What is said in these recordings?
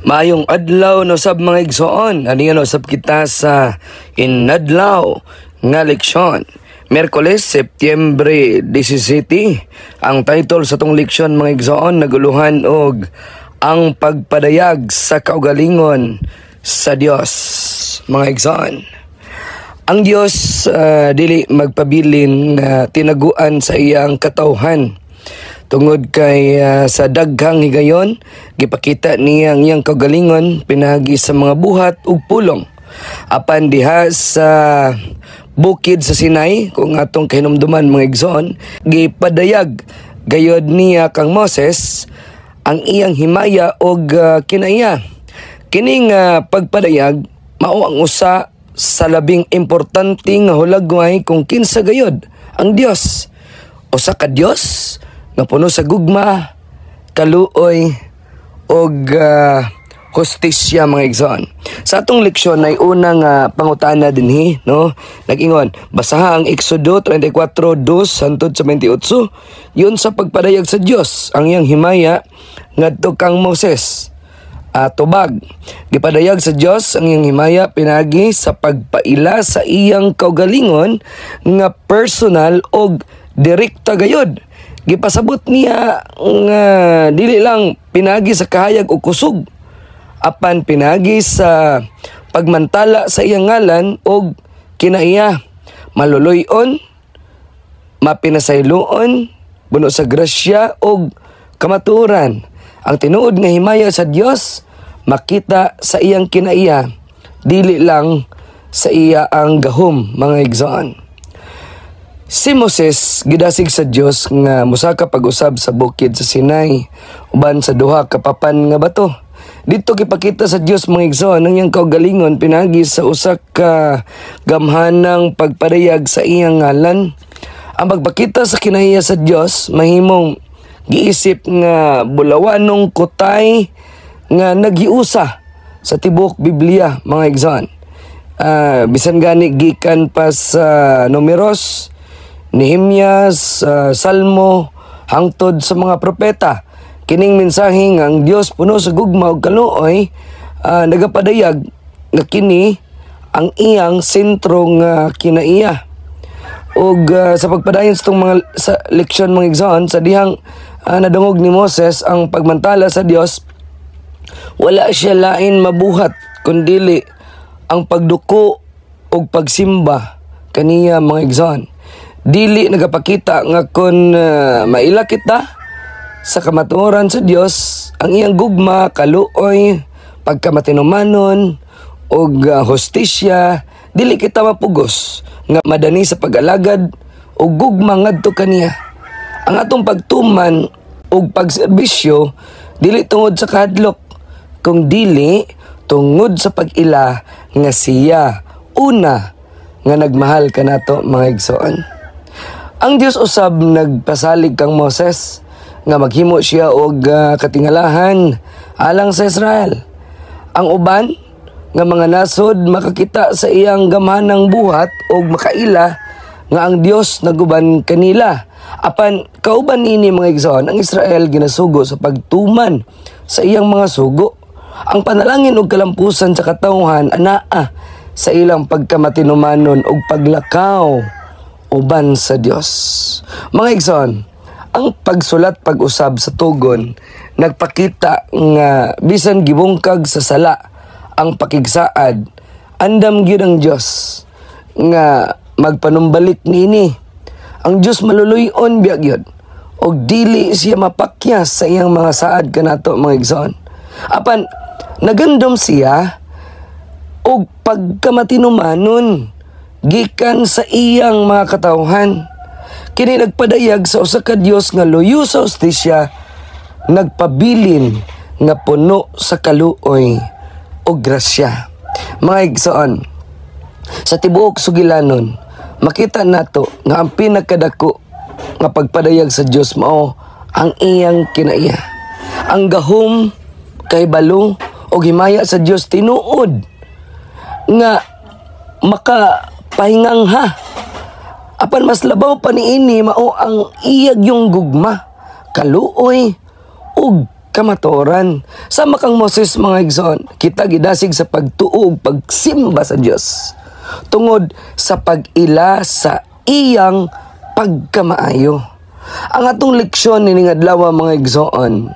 Maayong adlaw no sab mga igsoon. Ani no sab kita sa inadlaw nga leksyon. Miyerkules, Setyembre 17. Ang title sa tong leksyon mga igsoon naguluhan og ang pagpadayag sa kaugalingon sa Dios. Mga igsoon, ang Dios dili magpabilin nga tinaguan sa iyang katawhan. Tungod kay sa daghang higayon, gipakita niya ang iyang kaugalingon pinagi sa mga buhat ug pulong. Apan diha sa bukid sa Sinai, kung atong kahinumduman mga igsoon, gipadayag gayod niya kang Moses ang iyang himaya og kinaiya. Kining pagpadayag mao ang usa sa labing importante nga hulagway kung kinsa gayod ang Dios. Usa ka Dios nga puno sa gugma, kaluoy, og hostisya mga igsoon. Sa atong leksyon ay unang pangutana dinhi, no? Nag-ingon, basaha ang Exodo 34:2 hangtod sa 28. Yun sa pagpadayag sa Dios ang iyang himaya ngadto kang Moses. Tubag, gipadayag sa Dios ang iyang himaya pinagi sa pagpaila sa iyang kaugalingon nga personal og direkta gayod. Gipasabot niya nga dili lang pinagi sa kahayag o kusog, apan pinagi sa pagmantala sa iyang ngalan og kinaiya, maluluyon, mapinasayloon, buno sa grasya og kamatuoran. Ang tinuod nga himaya sa Dios makita sa iyang kinaiya, dili lang sa iya ang gahom mga igsoon. Si Moses gidasig sa Dios nga musaka pag-usab sa bukid sa Sinai uban sa duha ka papan nga bato. Dito gipakita sa Dios mga igsoon ang iyang kaugalingon pinagi sa usa ka gamhanang pagpadayag sa iyang ngalan. Ang pagpakita sa kinaiya sa Dios mahimong giisip nga bulawanong kutay nga naghiusa sa tibuok Biblia mga igsoon. Bisan gani gikan pa sa Numeros, Nehemias, Salmo, hangtod sa mga propeta. Kining mensaheng ang Dios puno sa gugma ug kaluoy nagapadayag nga kini ang iyang sentro nga kinaiya. Ug sa pagpadayon sa itong mga sa leksyon mga igsoon, sa dihang nadungog ni Moses ang pagmantala sa Dios, wala siya lain mabuhat kundili ang pagduko ug pagsimba kaniya mga igsoon. Dili nagapakita nga kung maila kita sa kamatuoran sa Dios ang iyang gugma, kaluoy, pagkamatinumanon og hostisya, dili kita mapugos nga madani sa pag-alagad og gugma ngadto kaniya. Ang atong pagtuman og pagserbisyo dili tungod sa kahadlok, kung dili tungod sa pag-ila nga siya una nga nagmahal kanato mga igsoon. Ang Dios usab nagpasalig kang Moses nga maghimo siya og katingalahan alang sa Israel. Ang uban nga mga nasod makakita sa iyang gamhanang buhat og makaila nga ang Dios naguban kanila. Apan kauban ini mga igsoon, ang Israel ginasugo sa pagtuman sa iyang mga sugo. Ang panalangin og kalampusan sa katawhan anaa sa ilang pagkamatinumanon og paglakaw uban sa Dios. Mga igsoon, ang pagsulat pag-usab sa tugon nagpakita nga bisan gibungkag sa sala ang pakigsaad, andam gyud ang Dios nga magpanumbalik niini. Ang Dios maluluyon biya gyud og dili siya mapakyas sa iyang mga saad kanato mga igsoon. Apan nagandom siya og pagkamatinumanon gikan sa iyang mga katawhan. Kini nagpadayag sa usa ka Dios nga luyo sa hostisya, nagpabilin nga puno sa kaluoy o grasya. Mga igsoon, sa tibuok sugilanon, makita nato nga ang pinakadako nga pagpadayag sa Dios mao ang iyang kinaiya. Ang gahom kay balo o himaya sa Dios tinuod nga makapahingang apan mas labaw pa niini mao ang iyag yung gugma, kaluoy ug kamatuoran. Sama kang Moses mga igsoon, kita gidasig sa pagtuog, pagsimba sa Dios tungod sa pag-ila sa iyang pagkamaayo. Ang atong leksyon ni adlaw mga igsoon,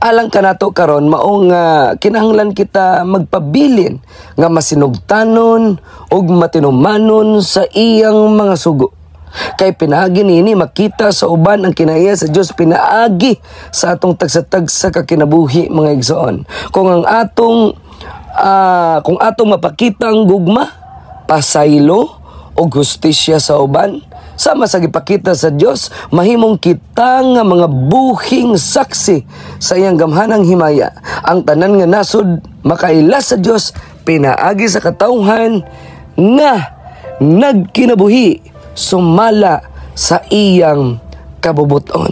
alang kanato karon mao nga kinahanglan kita magpabilin nga masinugtanon ug matinumanon sa iyang mga sugo. Kay pinaagi nini makita sa uban ang kinaiya sa Dios, pinaagi sa atong tagsa-tagsa ka kinabuhi mga igsoon. Kung atong mapakita ang gugma, pasaylo o hustisya sa uban, sama sa gipakita sa Dios, mahimong kita nga mga buhing saksi sa iyang gamhanang himaya. Ang tanan nga nasod makaila sa Dios, pinaagi sa katawhan nga nagkinabuhi sumala sa iyang kabubuton.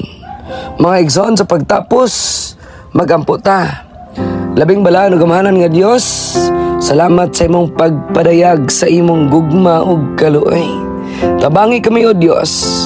Mga igsoon, sa pagtapos magampo ta. Labing bala no gamhanan nga Dios, salamat sa imong pagpadayag sa imong gugma ug kaluoy. Tabangi kami o Dios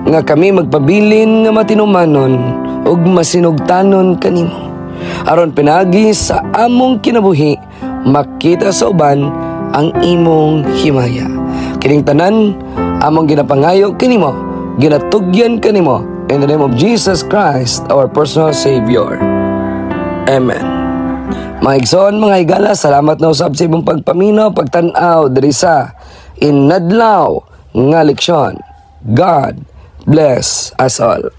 nga kami magpabilin nga matinumanon ug masinugtanon kanimo. Aron pinagi sa among kinabuhi makita sa uban ang imong himaya. Kining tanan among ginapangayo kanimo, ginatugyan kanimo in the name of Jesus Christ, our personal Savior. Amen. Mga igsoon, mga higala, salamat na usab sa imong pagpaminaw, pagtan-aw diri sa inadlaw nga leksyon. God bless us all.